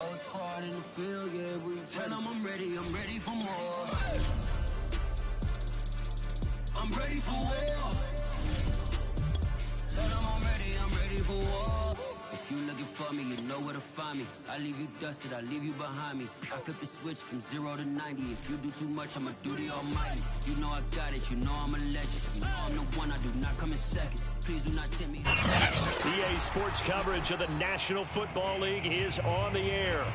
Squad in the field, yeah, we tell them I'm ready for more. I'm ready for war. Tell them I'm ready for war. If you looking for me, you know where to find me. I leave you dusted, I leave you behind me. I flip the switch from 0 to 90. If you do too much, I'ma do the almighty. You know I got it, you know I'm a legend. You know I'm the one, I do not come in second. Please do not tempt me. EA Sports coverage of the National Football League is on the air.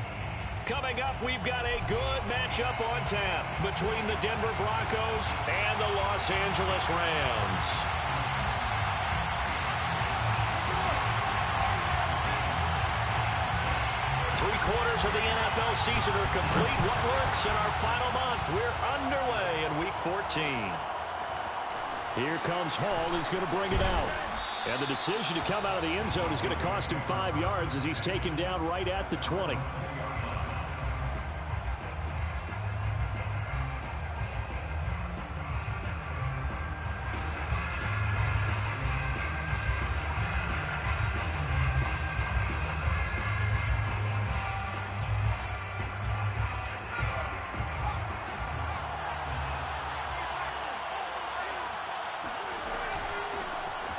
Coming up, we've got a good matchup on tap between the Denver Broncos and the Los Angeles Rams. Three-quarters of the NFL season are complete. What works in our final month? We're underway in Week 14. Here comes Hall. He's going to bring it out. And the decision to come out of the end zone is going to cost him 5 yards as he's taken down right at the 20.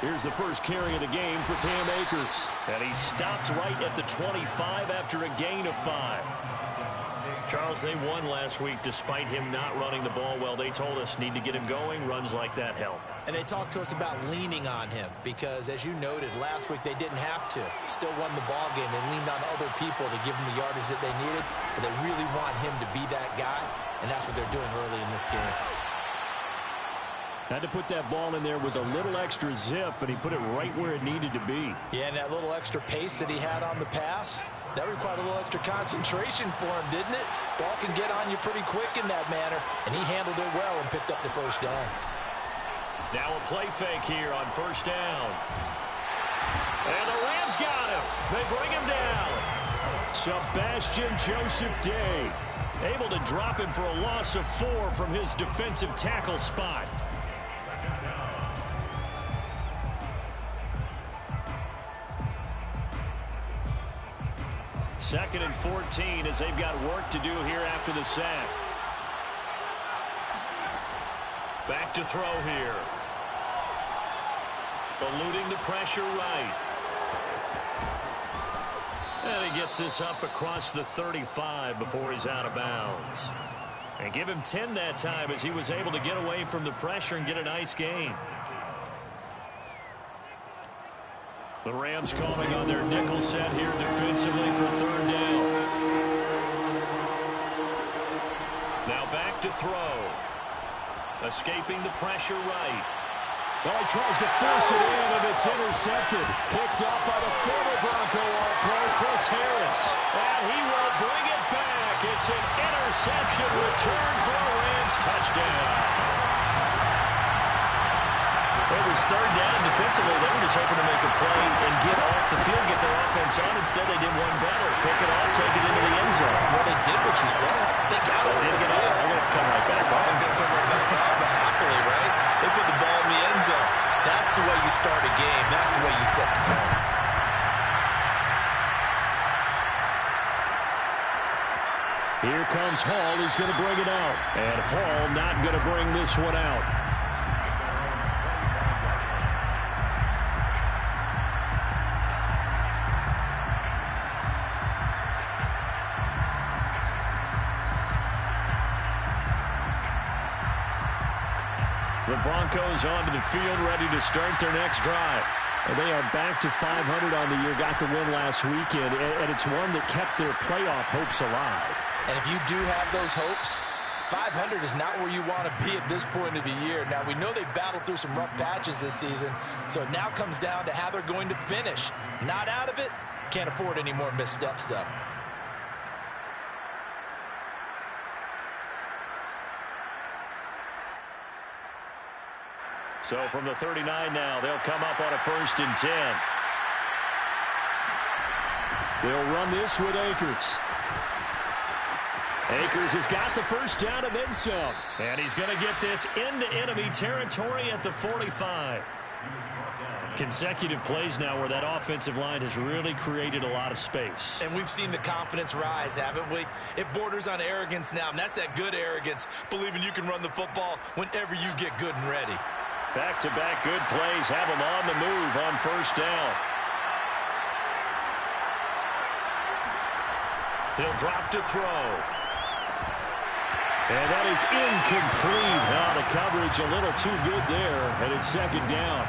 Here's the first carry of the game for Cam Akers. And he stopped right at the 25 after a gain of 5. Charles, they won last week despite him not running the ball well. They told us need to get him going. Runs like that help. And they talked to us about leaning on him because, as you noted, last week they didn't have to. Still won the ball game. They leaned on other people to give them the yardage that they needed. But they really want him to be that guy, and that's what they're doing early in this game. Had to put that ball in there with a little extra zip, but he put it right where it needed to be. Yeah, and that little extra pace that he had on the pass, that required a little extra concentration for him, didn't it? Ball can get on you pretty quick in that manner, and he handled it well and picked up the first down. Now a play fake here on first down. And the Rams got him. They bring him down. Sebastian Joseph Day able to drop him for a loss of 4 from his defensive tackle spot. Second and 14 as they've got work to do here after the sack. Back to throw here. Eluding the pressure right. And he gets this up across the 35 before he's out of bounds. And give him 10 that time as he was able to get away from the pressure and get a nice gain. The Rams calling on their nickel set here defensively for third down. Now back to throw. Escaping the pressure right. Well, he tries to force it in, and it's intercepted. Picked up by the former Bronco All-Pro, Chris Harris. And he will bring it back. It's an interception return for a Rams touchdown. It was third down defensively. They were just hoping to make a play and get off the field, get their offense on. Instead, they did one better. Pick it off, take it into the end zone. Well, they did what you said. They got it. They did get out. They're going to have to come right back on. They're going to come right back on, but happily, right? They put the ball in the end zone. That's the way you start a game. That's the way you set the tone. Here comes Hall. He's going to bring it out. And Hall not going to bring this one out. The Broncos onto the field, ready to start their next drive. And they are back to 500 on the year, got the win last weekend, and it's one that kept their playoff hopes alive. And if you do have those hopes, 500 is not where you want to be at this point of the year. Now, we know they battled through some rough patches this season, so it now comes down to how they're going to finish. Not out of it, can't afford any more missteps, though. So from the 39 now, they'll come up on a 1st and 10. They'll run this with Akers. Akers has got the first down and then some. And he's going to get this into enemy territory at the 45. Consecutive plays now where that offensive line has really created a lot of space. And we've seen the confidence rise, haven't we? It borders on arrogance now, and that's that good arrogance, believing you can run the football whenever you get good and ready. Back-to-back good plays have them on the move on first down. He'll drop to throw. And that is incomplete. Now the coverage a little too good there, and it's second down.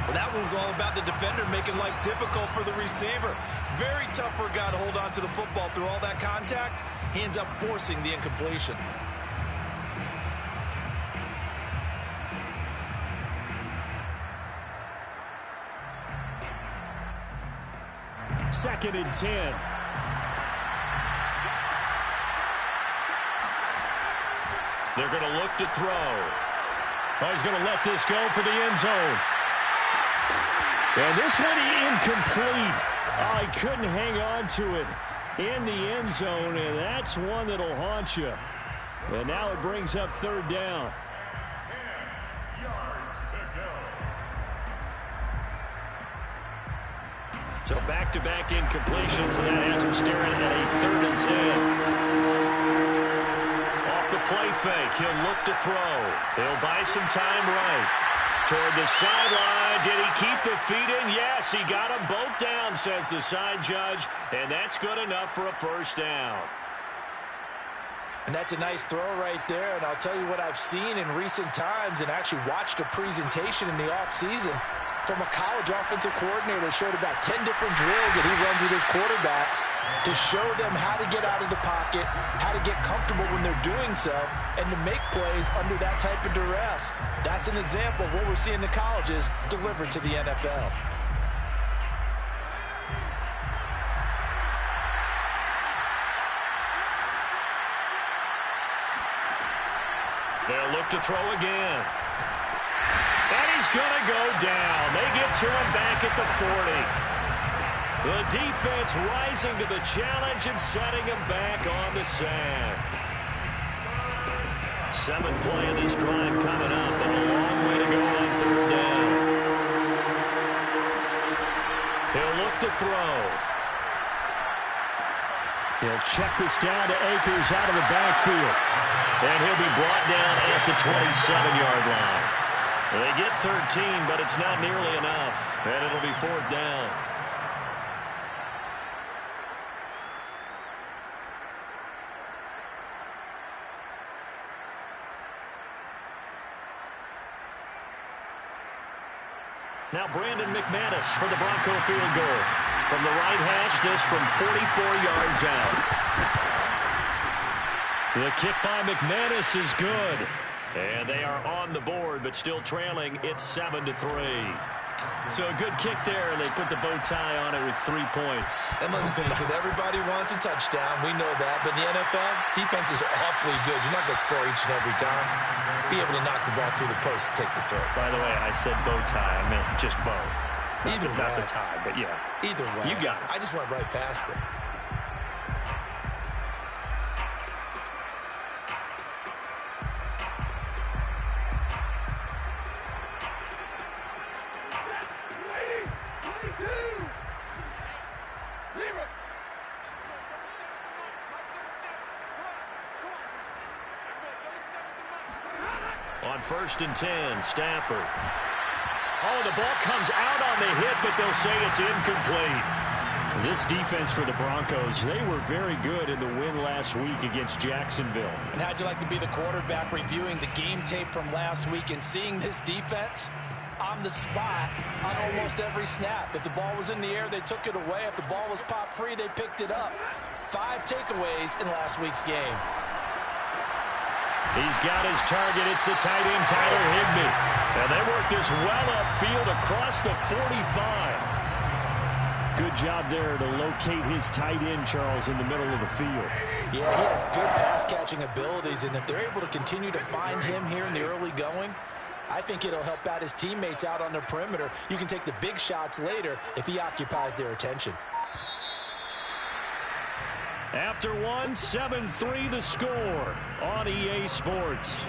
Well, that one was all about the defender making life difficult for the receiver. Very tough for a guy to hold on to the football through all that contact. He ends up forcing the incompletion. Second and 10. They're going to look to throw. Oh, he's going to let this go for the end zone. And this one incomplete. Oh, he couldn't hang on to it in the end zone, and that's one that'll haunt you. And now it brings up third down. 10 yards to go. So back-to-back incompletions, and that has him staring at a third and 10. Off the play fake, he'll look to throw. They'll buy some time right. Toward the sideline, did he keep the feet in? Yes, he got them both down, says the side judge, and that's good enough for a first down. And that's a nice throw right there, and I'll tell you what I've seen in recent times and actually watched a presentation in the offseason from a college offensive coordinator that showed about 10 different drills that he runs with his quarterbacks to show them how to get out of the pocket, how to get comfortable when they're doing so, and to make plays under that type of duress. That's an example of what we're seeing in the colleges delivered to the NFL. They'll look to throw again. And he's going to go down. They get to him back at the 40. The defense rising to the challenge and setting him back on the sack. Seventh play of this drive coming up, and a long way to go on third down. He'll look to throw. He'll check this down to Akers out of the backfield. And he'll be brought down at the 27-yard line. They get 13, but it's not nearly enough. And it'll be fourth down. Now Brandon McManus for the Bronco field goal. From the right hash, this from 44 yards out. The kick by McManus is good. And they are on the board, but still trailing. It's 7-3. So a good kick there, and they put the bow tie on it with 3 points. And let's face it, everybody wants a touchdown. We know that. But in the NFL, defense is awfully good. You're not going to score each and every time. Be able to knock the ball through the post and take the throw. By the way, I said bow tie. I meant just bow. Either way. Not the tie, but yeah. Either way. You got it. I just went right past it. On first and 10, Stafford. Oh, the ball comes out on the hit, but they'll say it's incomplete. This defense for the Broncos, they were very good in the win last week against Jacksonville. And how'd you like to be the quarterback reviewing the game tape from last week and seeing this defense on the spot on almost every snap? If the ball was in the air, they took it away. If the ball was popped free, they picked it up. 5 takeaways in last week's game. He's got his target. It's the tight end, Tyler Higbee. And they work this well upfield across the 45. Good job there to locate his tight end, Charles, in the middle of the field. Yeah, he has good pass-catching abilities, and if they're able to continue to find him here in the early going, I think it'll help out his teammates out on the perimeter. You can take the big shots later if he occupies their attention. After one, 7-3 the score on EA Sports.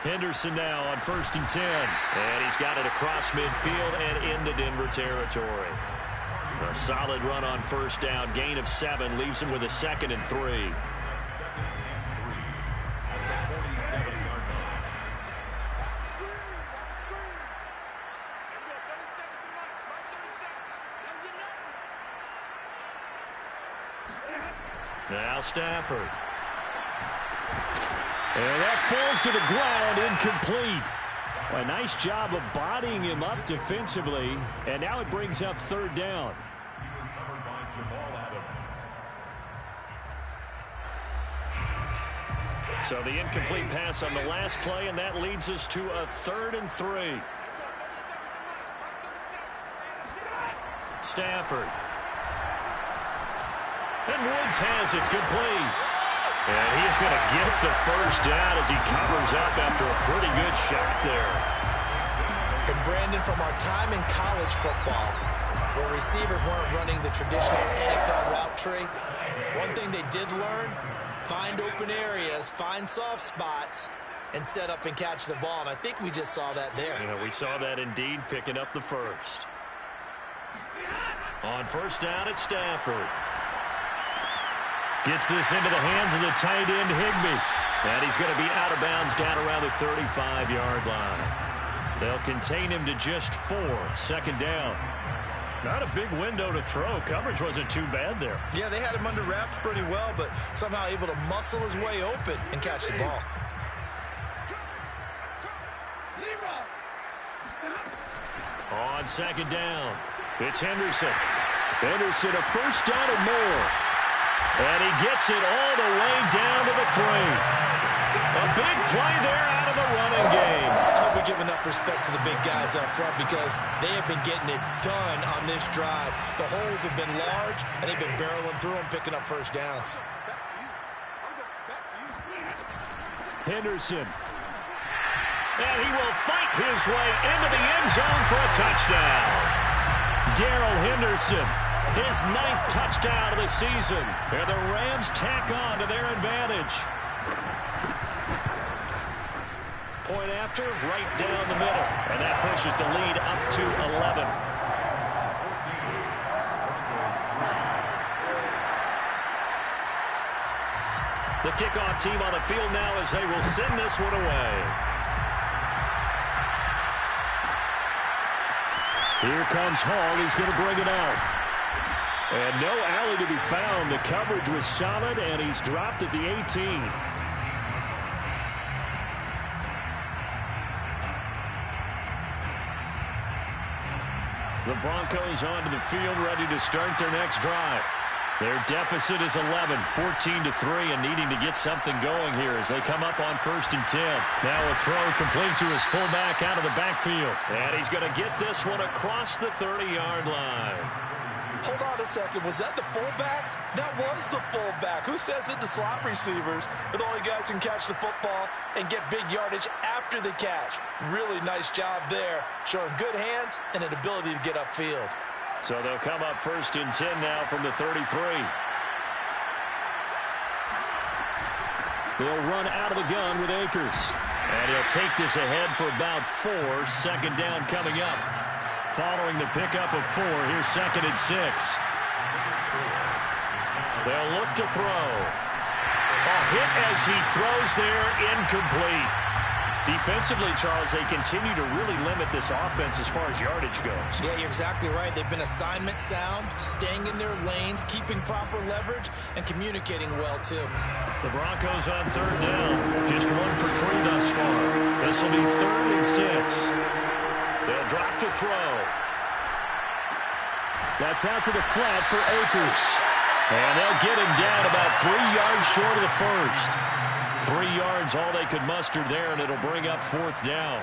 Henderson now on 1st and 10. And he's got it across midfield and into Denver territory. A solid run on 1st down. Gain of 7 leaves him with a 2nd and 3. Now Stafford. And that falls to the ground, incomplete. A nice job of bodying him up defensively. And now it brings up 3rd down. He was covered by Jamal Adams. So the incomplete pass on the last play, and that leads us to a 3rd and 3. Stafford. And Woods has it complete. And he's going to get the 1st down as he covers up after a pretty good shot there. And Brandon, from our time in college football, where receivers weren't running the traditional NFL route tree, one thing they did learn, find open areas, find soft spots, and set up and catch the ball. And I think we just saw that there. Yeah, we saw that indeed, picking up the 1st. On 1st down, it's Stafford. Gets this into the hands of the tight end, Higbee. And he's going to be out of bounds down around the 35-yard line. They'll contain him to just 4. 2nd down. Not a big window to throw. Coverage wasn't too bad there. Yeah, they had him under wraps pretty well, but somehow able to muscle his way open and catch the ball. On 2nd down, it's Henderson. Henderson, a 1st down and more. And he gets it all the way down to the 3. A big play there out of the running game. I hope we give enough respect to the big guys up front because they have been getting it done on this drive. The holes have been large, and they've been barreling through them, picking up 1st downs. Henderson. And he will fight his way into the end zone for a touchdown. Darrell Henderson. His 9th touchdown of the season. And the Rams tack on to their advantage. Point after, right down the middle. And that pushes the lead up to 11. The kickoff team on the field now as they will send this one away. Here comes Hall. He's going to bring it out. And no alley to be found. The coverage was solid, and he's dropped at the 18. The Broncos onto the field, ready to start their next drive. Their deficit is 11, 14-3, and needing to get something going here as they come up on 1st and 10. Now a throw complete to his fullback out of the backfield. And he's going to get this one across the 30-yard line. Hold on a second. Was that the fullback? That was the fullback. Who says that the slot receivers are the only guys who can catch the football and get big yardage after the catch? Really nice job there, showing good hands and an ability to get upfield. So they'll come up 1st and 10 now from the 33. They'll run out of the gun with Akers. And he'll take this ahead for about 4. 2nd down coming up. Following the pickup of 4, here's 2nd and 6. They'll look to throw. A hit as he throws there, incomplete. Defensively, Charles, they continue to really limit this offense as far as yardage goes. Yeah, you're exactly right. They've been assignment sound, staying in their lanes, keeping proper leverage, and communicating well, too. The Broncos on 3rd down. Just 1 for 3 thus far. This will be 3rd and 6. They'll drop to throw. That's out to the flat for Akers. And they'll get him down about 3 yards short of the 1st. 3 yards, all they could muster there, and it'll bring up 4th down.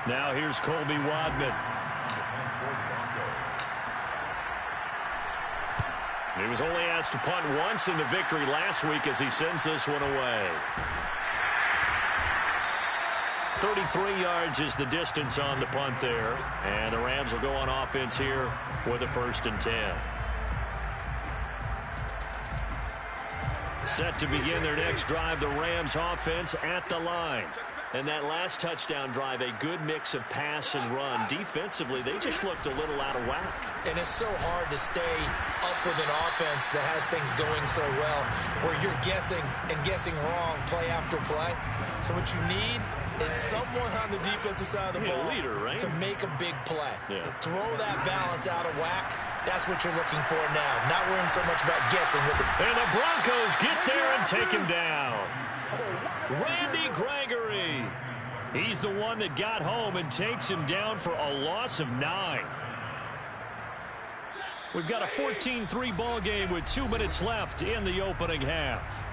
Now here's Colby Wadman. He was only asked to punt once in the victory last week as he sends this one away. 33 yards is the distance on the punt there. And the Rams will go on offense here with a 1st and 10. Set to begin their next drive, the Rams offense at the line. And that last touchdown drive, a good mix of pass and run. Defensively, they just looked a little out of whack. And it's so hard to stay up with an offense that has things going so well, where you're guessing and guessing wrong play after play. So what you need is someone on the defensive side of the ball leader, right? to make a big play. Yeah. Throw that balance out of whack. That's what you're looking for now. Not worrying so much about guessing with the... And the Broncos get there and take him down. Randy Gregory. He's the one that got home and takes him down for a loss of 9. We've got a 14-3 ball game with 2 minutes left in the opening half.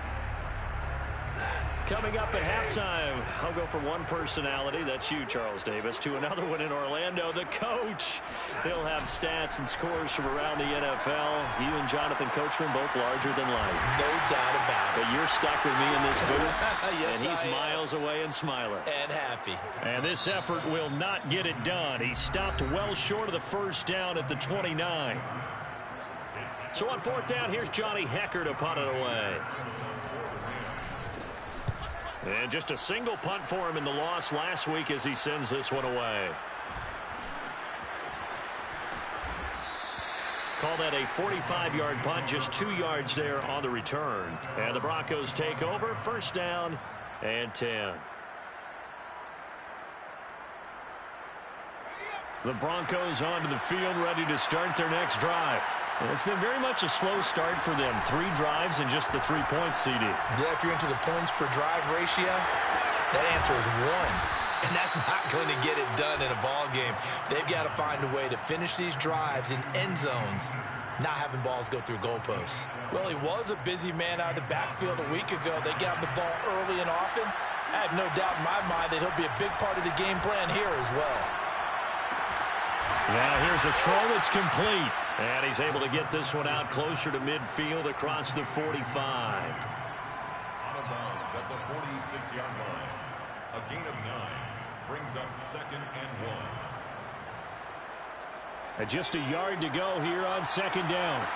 Coming up at halftime, I'll go from one personality, that's you, Charles Davis, to another one in Orlando, the coach. He'll have stats and scores from around the NFL. You and Jonathan Coachman both larger than life. No doubt about it. But you're stuck with me in this booth, Yes, and he's I am. miles away and smiling. And happy. And this effort will not get it done. He stopped well short of the first down at the 29. So on fourth down, here's Johnny Hekker to punt it away. And just a single punt for him in the loss last week as he sends this one away. Call that a 45-yard punt, just 2 yards there on the return. And the Broncos take over, first down and 10. The Broncos onto the field, ready to start their next drive. And it's been very much a slow start for them. 3 drives and just the 3 points, CD. Yeah, if you're into the points per drive ratio, that answer is 1. And that's not going to get it done in a ball game. They've got to find a way to finish these drives in end zones, not having balls go through goalposts. Well, he was a busy man out of the backfield a week ago. They got him the ball early and often. I have no doubt in my mind that he'll be a big part of the game plan here as well. Now here's a throw that's complete. And he's able to get this one out closer to midfield across the 45. Out of bounds at the 46-yard line. A gain of 9 brings up 2nd and 1. And just a yard to go here on second down.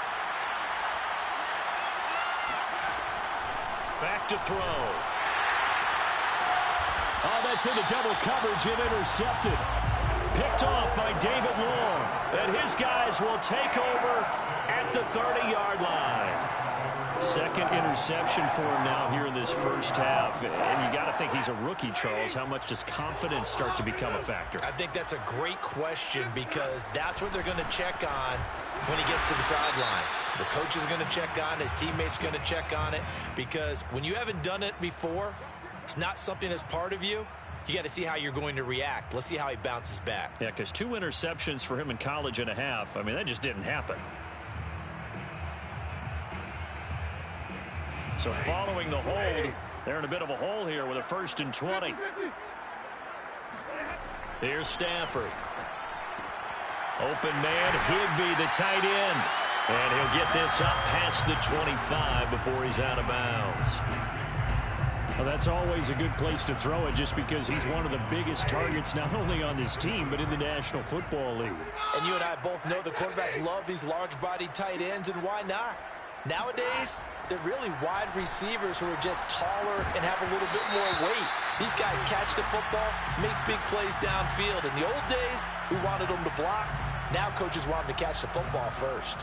Back to throw. Oh, that's into double coverage and intercepted. Picked off by David Long. And his guys will take over at the 30-yard line. Second interception for him now here in this first half. And you got to think he's a rookie, Charles. How much does confidence start to become a factor? I think that's a great question because that's what they're going to check on when he gets to the sidelines. The coach is going to check on it. His teammate's going to check on it because when you haven't done it before, it's not something that's part of you. You got to see how you're going to react. Let's see how he bounces back. Yeah, because 2 interceptions for him in college and a half. I mean, that just didn't happen. So following the hold, they're in a bit of a hole here with a 1st and 20. Here's Stafford. Open man, Higbee, the tight end. And he'll get this up past the 25 before he's out of bounds. Well, that's always a good place to throw it just because he's one of the biggest targets not only on this team but in the National Football League. And you and I both know the quarterbacks love these large-bodied tight ends, and why not? Nowadays, they're really wide receivers who are just taller and have a little bit more weight. These guys catch the football, make big plays downfield. In the old days, we wanted them to block. Now coaches want them to catch the football first.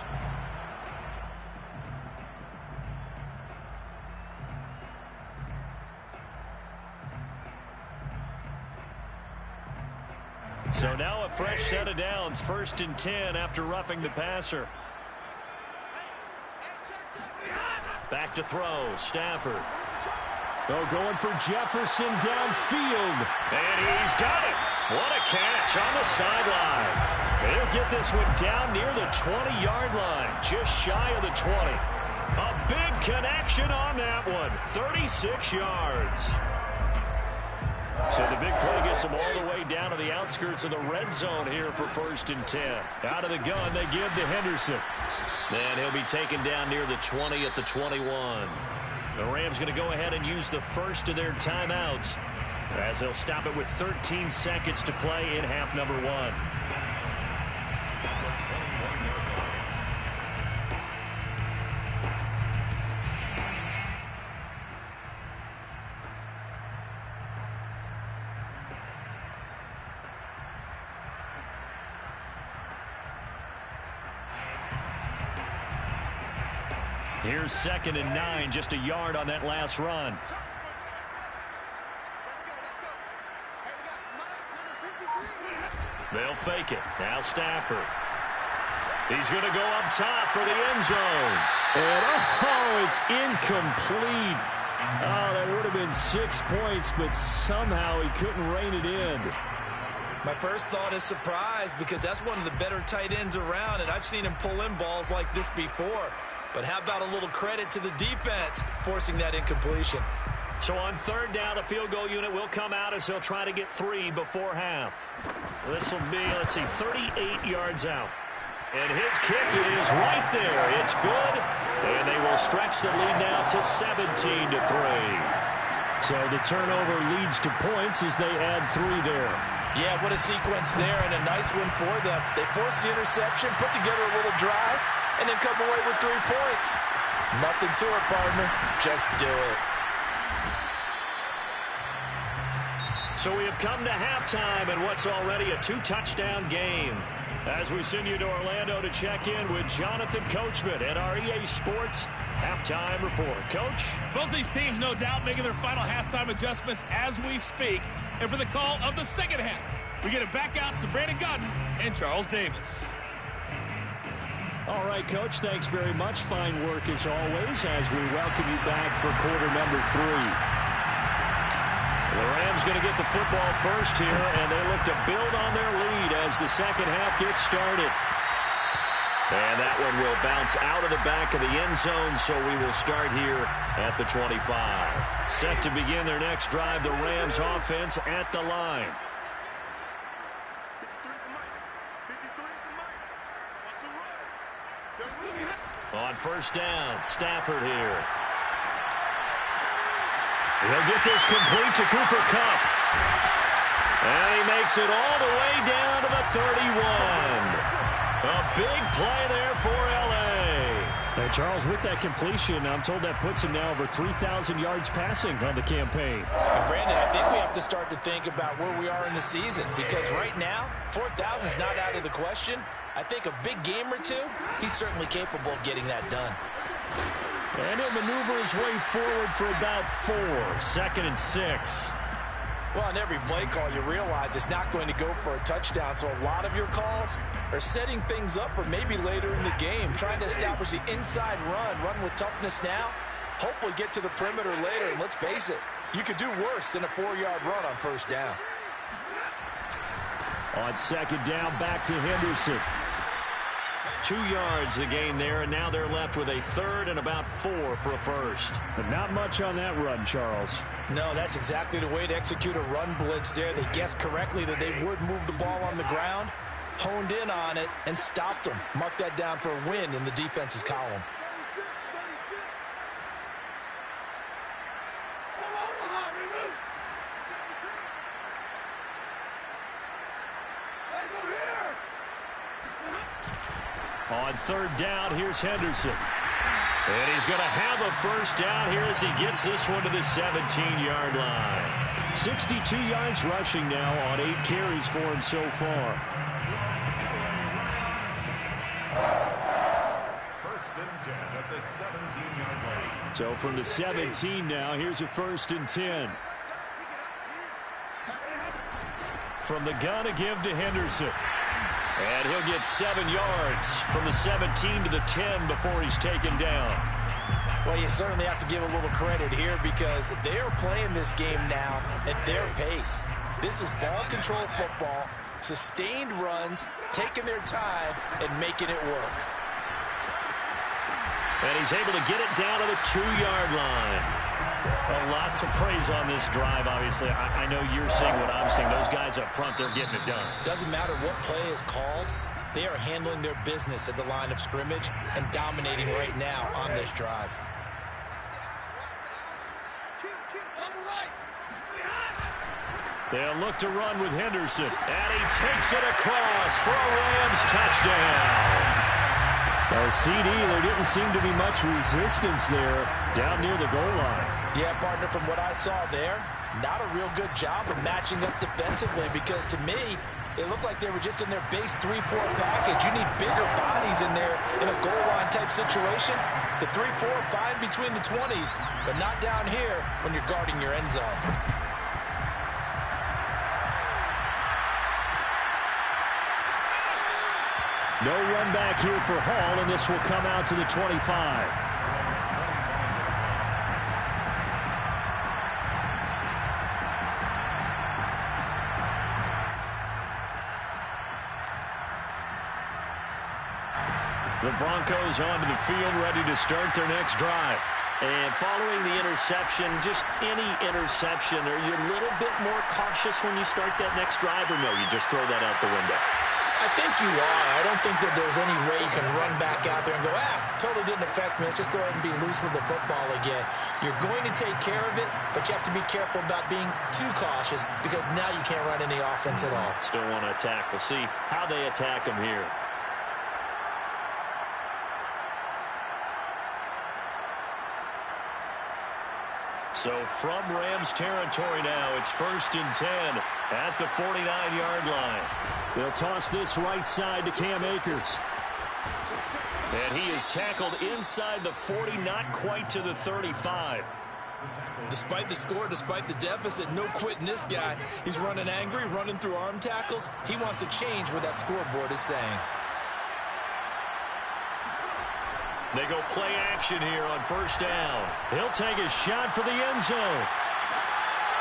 So now a fresh set of downs, 1st and 10 after roughing the passer. Back to throw, Stafford. Oh, going for Jefferson downfield. And he's got it. What a catch on the sideline. He'll get this one down near the 20-yard line, just shy of the 20. A big connection on that one, 36 yards. So the big play gets them all the way down to the outskirts of the red zone here for 1st and 10. Out of the gun, they give to Henderson. And he'll be taken down near the 20 at the 21. The Rams going to go ahead and use the first of their timeouts as they'll stop it with 13 seconds to play in half number 1. Here's 2nd and 9, just a yard on that last run. They'll fake it. Now Stafford. He's going to go up top for the end zone. And, oh, it's incomplete. Oh, that would have been 6 points, but somehow he couldn't rein it in. My first thought is surprise, because that's one of the better tight ends around, and I've seen him pull in balls like this before. But how about a little credit to the defense forcing that incompletion? So on 3rd down, the field goal unit will come out as they'll try to get 3 before half. This will be, let's see, 38 yards out. And his kick is right there. It's good. And they will stretch the lead now to 17-3. So the turnover leads to points as they add 3 there. Yeah, what a sequence there, and a nice one for them. They force the interception, put together a little drive, and then come away with 3 points. Nothing to it, partner. Just do it. So we have come to halftime in what's already a 2-touchdown game. As we send you to Orlando to check in with Jonathan Coachman at our EA Sports Halftime Report. Coach? Both these teams, no doubt, making their final halftime adjustments as we speak. And for the call of the second half, we get it back out to Brandon Gaudin and Charles Davis. All right, Coach, thanks very much. Fine work as always as we welcome you back for quarter number 3. The Rams going to get the football first here, and they look to build on their lead as the second half gets started. And that one will bounce out of the back of the end zone, so we will start here at the 25. Set to begin their next drive, the Rams offense at the line. On 1st down, Stafford here. He'll get this complete to Cooper Kupp. And he makes it all the way down to the 31. A big play there for L.A. Now, Charles, with that completion, I'm told that puts him now over 3,000 yards passing on the campaign. And Brandon, I think we have to start to think about where we are in the season, because right now, 4,000 is not out of the question. I think a big game or 2, he's certainly capable of getting that done. And he'll maneuver his way forward for about 4. 2nd and 6. Well, on every play call, you realize it's not going to go for a touchdown. So a lot of your calls are setting things up for maybe later in the game, trying to establish the inside run with toughness now, hopefully get to the perimeter later. And let's face it, you could do worse than a 4-yard run on 1st down. On 2nd down, back to Henderson. 2 yards the gain there, and now they're left with a 3rd and about 4 for a first. But not much on that run, Charles. No, that's exactly the way to execute a run blitz there. They guessed correctly that they would move the ball on the ground, honed in on it, and stopped them. Mark that down for a win in the defense's column. On 3rd down, here's Henderson. And he's going to have a first down here as he gets this one to the 17-yard line. 62 yards rushing now on 8 carries for him so far. 1st and 10 at the 17-yard line. So from the 17 now, here's a 1st and 10. From the gun to give to Henderson. And he'll get 7 yards from the 17 to the 10 before he's taken down. Well, you certainly have to give a little credit here because they're playing this game now at their pace. This is ball control football, sustained runs, taking their time, and making it work. And he's able to get it down to the 2-yard line. A lot to praise on this drive, obviously. I know you're seeing what I'm seeing. Those guys up front, they're getting it done. Doesn't matter what play is called. They are handling their business at the line of scrimmage and dominating right now on this drive. They'll look to run with Henderson. And he takes it across for a Rams touchdown. Well, CD, there didn't seem to be much resistance there down near the goal line. Yeah, partner, from what I saw there, not a real good job of matching up defensively because to me, It looked like they were just in their base 3-4 package. You need bigger bodies in there in a goal line type situation. The 3-4, fine between the 20s, but not down here when you're guarding your end zone. No run back here for Hall, and this will come out to the 25. The Broncos onto the field, ready to start their next drive. And following the interception, just any interception, are you a little bit more cautious when you start that next drive, or no, you just throw that out the window? I think you are. I don't think that there's any way you can run back out there and go, totally didn't affect me. Let's just go ahead and be loose with the football again. You're going to take care of it, but you have to be careful about being too cautious because now you can't run any offense at all. Still want to attack. We'll see how they attack them here. So from Rams territory now, it's 1st and 10 at the 49-yard line. They'll toss this right side to Cam Akers. And he is tackled inside the 40, not quite to the 35. Despite the score, despite the deficit, no quitting this guy. He's running angry, running through arm tackles. He wants to change what that scoreboard is saying. They go play action here on 1st down. He'll take a shot for the end zone.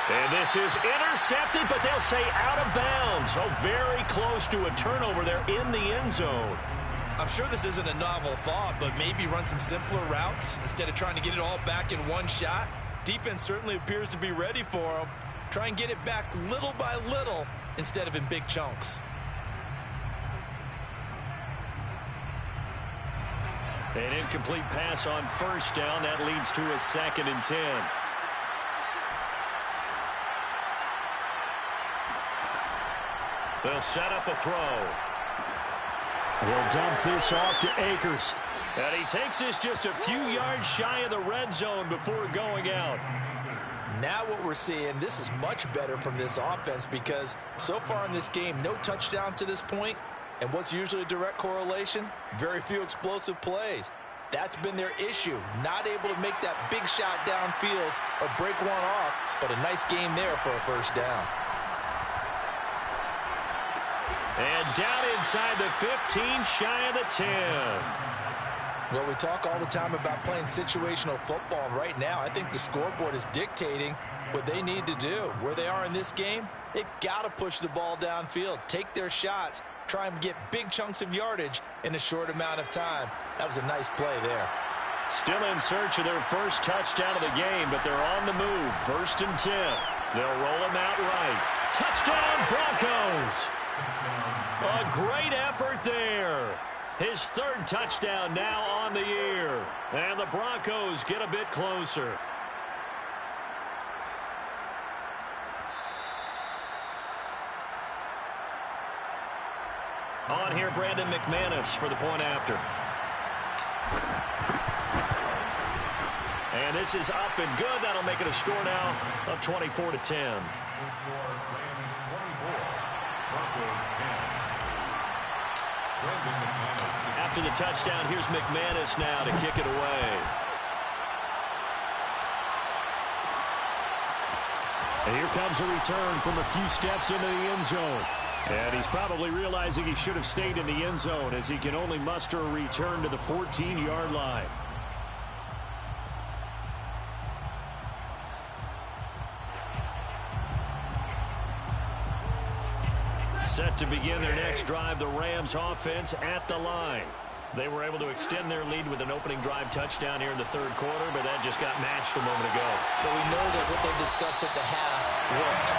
And this is intercepted, but they'll say out of bounds. So very close to a turnover there in the end zone. I'm sure this isn't a novel thought, but maybe run some simpler routes instead of trying to get it all back in one shot. Defense certainly appears to be ready for him. Try and get it back little by little instead of in big chunks. An incomplete pass on 1st down. That leads to a 2nd and 10. They'll set up a throw. He'll dump this off to Akers. And he takes this just a few yards shy of the red zone before going out. Now what we're seeing, this is much better from this offense because so far in this game, no touchdowns to this point. And what's usually a direct correlation? Very few explosive plays. That's been their issue. Not able to make that big shot downfield or break one off, but a nice game there for a 1st down. And down inside the 15, shy of the 10. Well, we talk all the time about playing situational football. Right now, I think the scoreboard is dictating what they need to do. Where they are in this game, they've got to push the ball downfield, take their shots, try and get big chunks of yardage in a short amount of time. That was a nice play there. Still in search of their first touchdown of the game, but they're on the move. 1st and 10. They'll roll him out right. Touchdown, Broncos! A great effort there. His 3rd touchdown now on the year. And the Broncos get a bit closer. On here, Brandon McManus for the point after. And this is up and good. That'll make it a score now of 24 to 10. After the touchdown, here's McManus now to kick it away. And here comes a return from a few steps into the end zone. And he's probably realizing he should have stayed in the end zone as he can only muster a return to the 14-yard line. Set to begin their next drive, the Rams offense at the line. They were able to extend their lead with an opening drive touchdown here in the 3rd quarter, but that just got matched a moment ago. So we know that what they discussed at the half worked.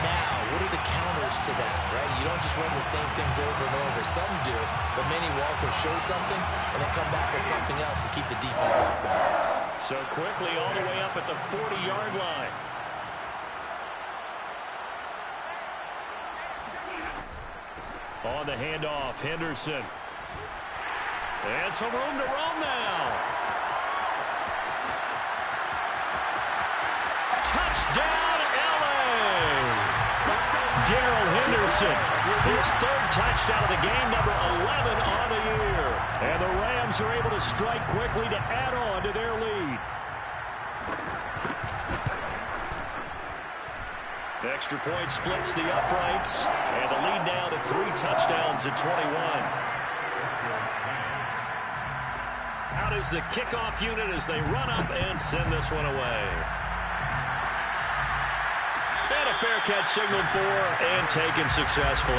Now, what are the counters to that, right? You don't just run the same things over and over. Some do, but many will also show something and then come back with something else to keep the defense off balance. So quickly all the way up at the 40-yard line. On the handoff, Henderson. And some room to roam now. Touchdown, L.A. Darrell Henderson Henderson. His third touchdown of the game, number 11 on the year. And the Rams are able to strike quickly to add on to their lead. Extra point splits the uprights. And the lead now to 3 touchdowns at 21. Out is the kickoff unit as they run up and send this one away. And a fair catch signaled for and taken successfully.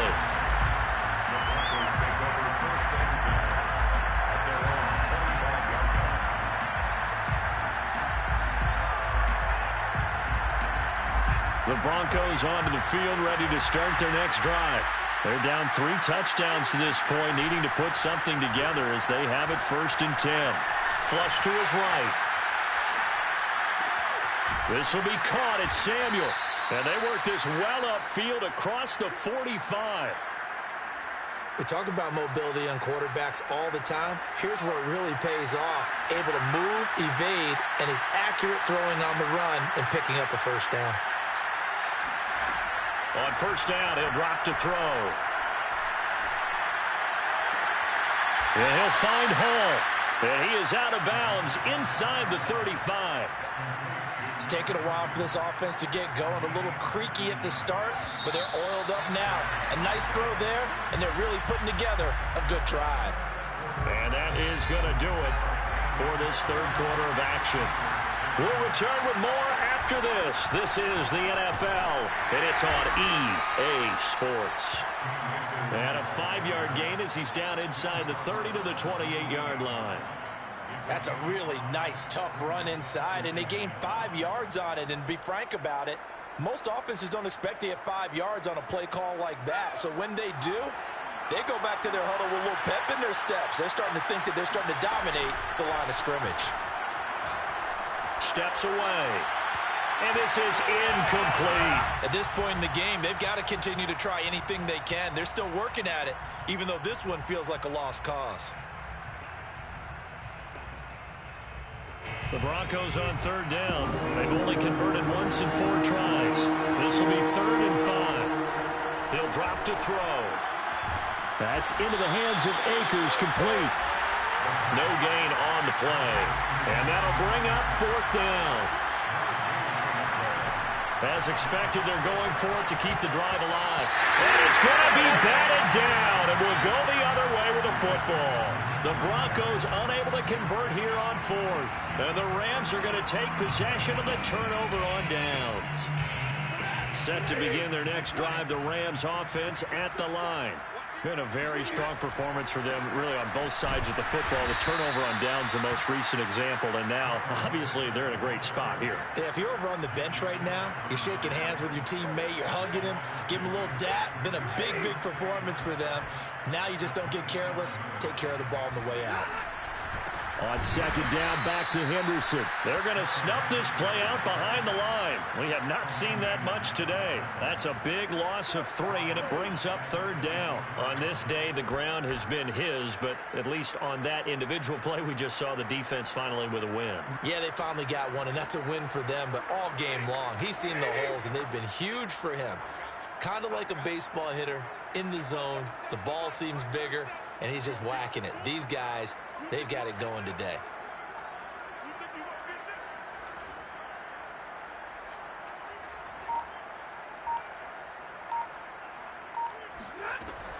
The Broncos onto the field, ready to start their next drive. They're down 3 touchdowns to this point, needing to put something together as they have it 1st and 10. Flush to his right. This will be caught. It's Samuel. And they work this well upfield across the 45. We talk about mobility on quarterbacks all the time. Here's where it really pays off. Able to move, evade, and is accurate throwing on the run and picking up a first down. On first down, he'll drop to throw. And he'll find Hall. And he is out of bounds inside the 35. It's taken a while for this offense to get going. A little creaky at the start, but they're oiled up now. A nice throw there, and they're really putting together a good drive. And that is going to do it for this third quarter of action. We'll return with more after this. This is the NFL, and it's on EA Sports. And a 5-yard gain as he's down inside the 30 to the 28-yard line. That's a really nice, tough run inside, and they gained 5 yards on it. And be frank about it, most offenses don't expect to get 5 yards on a play call like that. So when they do, they go back to their huddle with a little pep in their steps. They're starting to think that they're starting to dominate the line of scrimmage. Steps away. And this is incomplete. At this point in the game, they've got to continue to try anything they can. They're still working at it, even though this one feels like a lost cause. The Broncos on third down. They've only converted once in 4 tries. This will be 3rd and 5. He'll drop to throw. That's into the hands of Akers, complete. No gain on the play. And that'll bring up 4th down. As expected, they're going for it to keep the drive alive. And it's going to be batted down, and we'll go the other way with the football. The Broncos unable to convert here on 4th. And the Rams are going to take possession of the turnover on downs. Set to begin their next drive, the Rams offense at the line. Been a very strong performance for them, really, on both sides of the football. The turnover on downs, the most recent example, and now, obviously, they're in a great spot here. Yeah, if you're over on the bench right now, you're shaking hands with your teammate, you're hugging him, giving him a little dap. Been a big, big performance for them. Now you just don't get careless. Take care of the ball on the way out. On second down, back to Henderson. They're going to snuff this play out behind the line. We have not seen that much today. That's a big loss of 3, and it brings up 3rd down. On this day, the ground has been his, but at least on that individual play, we just saw the defense finally with a win. Yeah, they finally got one, and that's a win for them, but all game long, he's seen the holes, and they've been huge for him. Kind of like a baseball hitter in the zone. The ball seems bigger, and he's just whacking it. These guys, they've got it going today.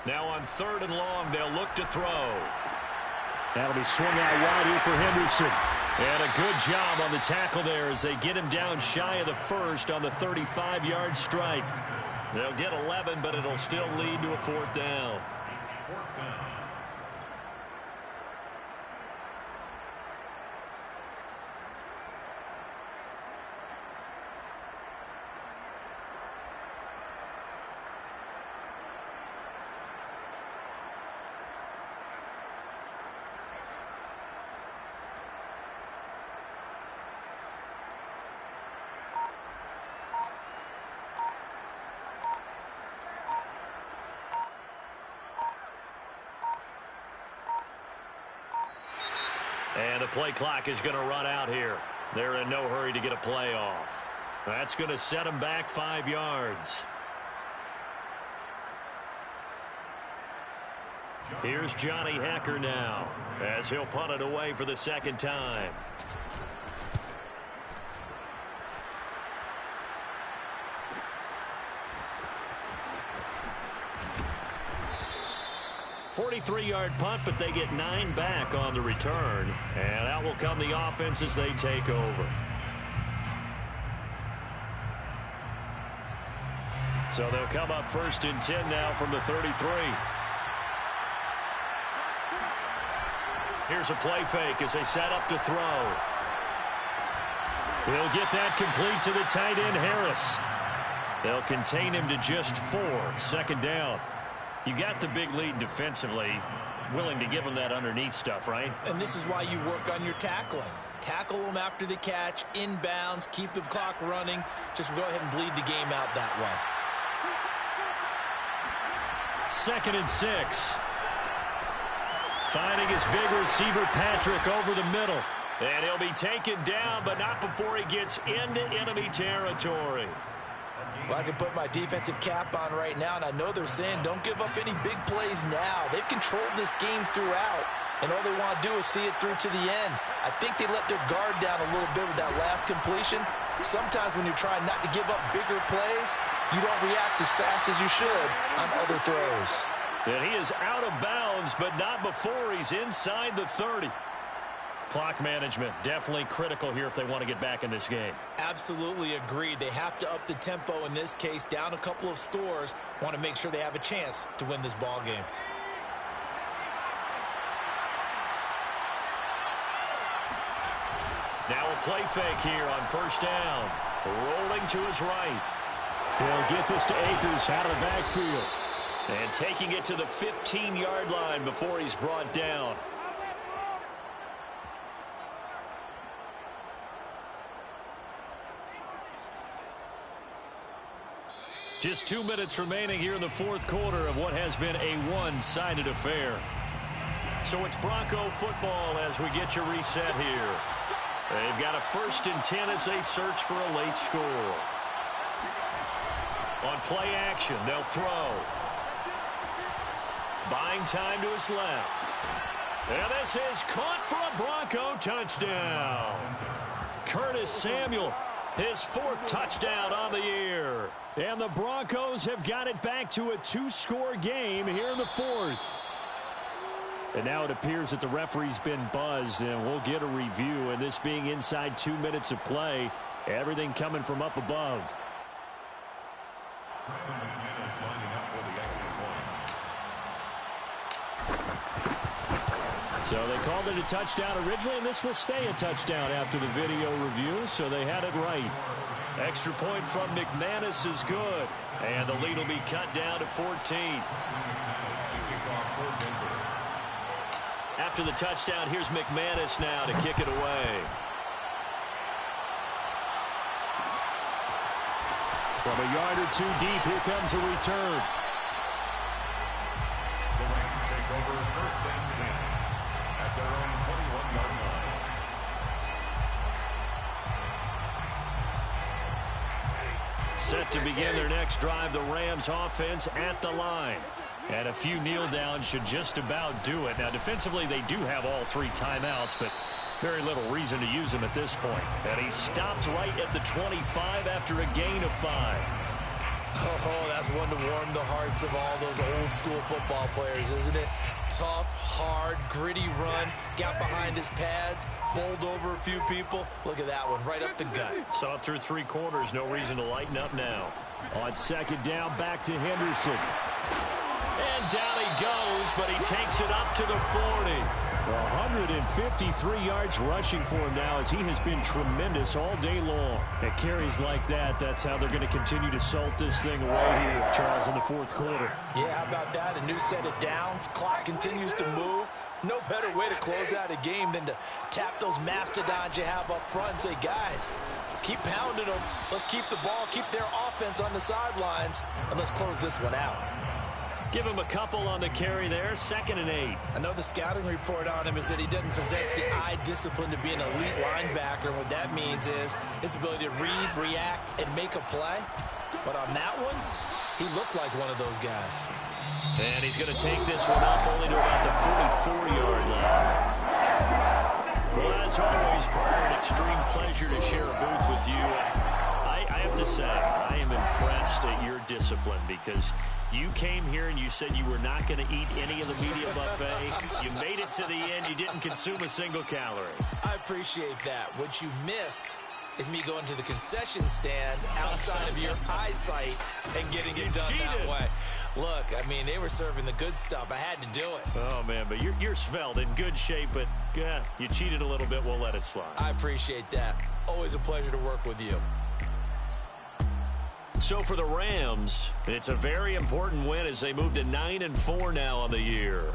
Now on 3rd and long, they'll look to throw. That'll be swung out wide here for Henderson. And a good job on the tackle there as they get him down shy of the 1st on the 35-yard strike. They'll get 11, but it'll still lead to a 4th down. And the play clock is going to run out here. They're in no hurry to get a play off. That's going to set them back 5 yards. Here's Johnny Hekker now as he'll punt it away for the second time. "43-yard punt, but they get 9 back on the return. And out will come the offense as they take over. So they'll come up 1st and 10 now from the 33. Here's a play fake as they set up to throw. He'll get that complete to the tight end, Harris. They'll contain him to just 4. 2nd down. You got the big lead defensively. Willing to give him that underneath stuff, right? And this is why you work on your tackling. Tackle them after the catch, inbounds, keep the clock running. Just go ahead and bleed the game out that way. 2nd and 6. Finding his big receiver, Patrick, over the middle. And he'll be taken down, but not before he gets into enemy territory. Well, I can put my defensive cap on right now, and I know they're saying don't give up any big plays now. They've controlled this game throughout, and all they want to do is see it through to the end. I think they let their guard down a little bit with that last completion. Sometimes when you're trying not to give up bigger plays, you don't react as fast as you should on other throws. And he is out of bounds, but not before he's inside the 30. Clock management definitely critical here if they want to get back in this game. Absolutely agreed. They have to up the tempo in this case, down a couple of scores. Want to make sure they have a chance to win this ball game. Now a play fake here on 1st down. Rolling to his right. He'll get this to Akers out of the backfield. And taking it to the 15-yard line before he's brought down. Just 2 minutes remaining here in the 4th quarter of what has been a one-sided affair. So it's Bronco football as we get you reset here. They've got a 1st and 10 as they search for a late score. On play action, they'll throw. Buying time to his left. And this is caught for a Bronco touchdown. Curtis Samuel, his 4th touchdown on the year. And the Broncos have got it back to a 2-score game here in the 4th. And now it appears that the referee's been buzzed, and we'll get a review. And this being inside 2 minutes of play, everything coming from up above. So they called it a touchdown originally, and this will stay a touchdown after the video review, so they had it right. Extra point from McManus is good, and the lead will be cut down to 14. After the touchdown, here's McManus now to kick it away. From a yard or 2 deep, here comes a return. The Rams take over 1st and 10 at their own 21-yard line. Set to begin their next drive, the Rams offense at the line. And a few kneel downs should just about do it. Now, defensively, they do have all 3 timeouts, but very little reason to use them at this point. And he stopped right at the 25 after a gain of 5. Oh, that's one to warm the hearts of all those old-school football players, isn't it? Tough, hard, gritty run, got behind his pads, bowled over a few people. Look at that one, right up the gut. Saw it through 3 quarters, no reason to lighten up now. On 2nd down, back to Henderson. And down he goes, but he takes it up to the 40. 153 yards rushing for him now as he has been tremendous all day long. At carries like that, that's how they're going to continue to salt this thing away here, Charles, in the 4th quarter. Yeah, how about that? A new set of downs. Clock continues to move. No better way to close out a game than to tap those mastodons you have up front and say, guys, keep pounding them. Let's keep the ball, keep their offense on the sidelines, and let's close this one out. Give him a couple on the carry there, 2nd and 8. I know the scouting report on him is that he doesn't possess the eye discipline to be an elite linebacker. And what that means is his ability to read, react, and make a play. But on that one, He looked like one of those guys. And he's going to take this one up only to about the 44-yard line. Well, as always, partner, an extreme pleasure to share a booth with you. I have to say, I am impressed at your discipline because you came here and you said you were not going to eat any of the media buffet. You made it to the end. You didn't consume a single calorie. I appreciate that. What you missed is me going to the concession stand outside of your eyesight and getting it done that way. Look, I mean, they were serving the good stuff. I had to do it. Oh, man, but you're svelte, in good shape, but yeah, you cheated a little bit. We'll let it slide. I appreciate that. Always a pleasure to work with you. So for the Rams, it's a very important win as they move to 9-4 now on the year.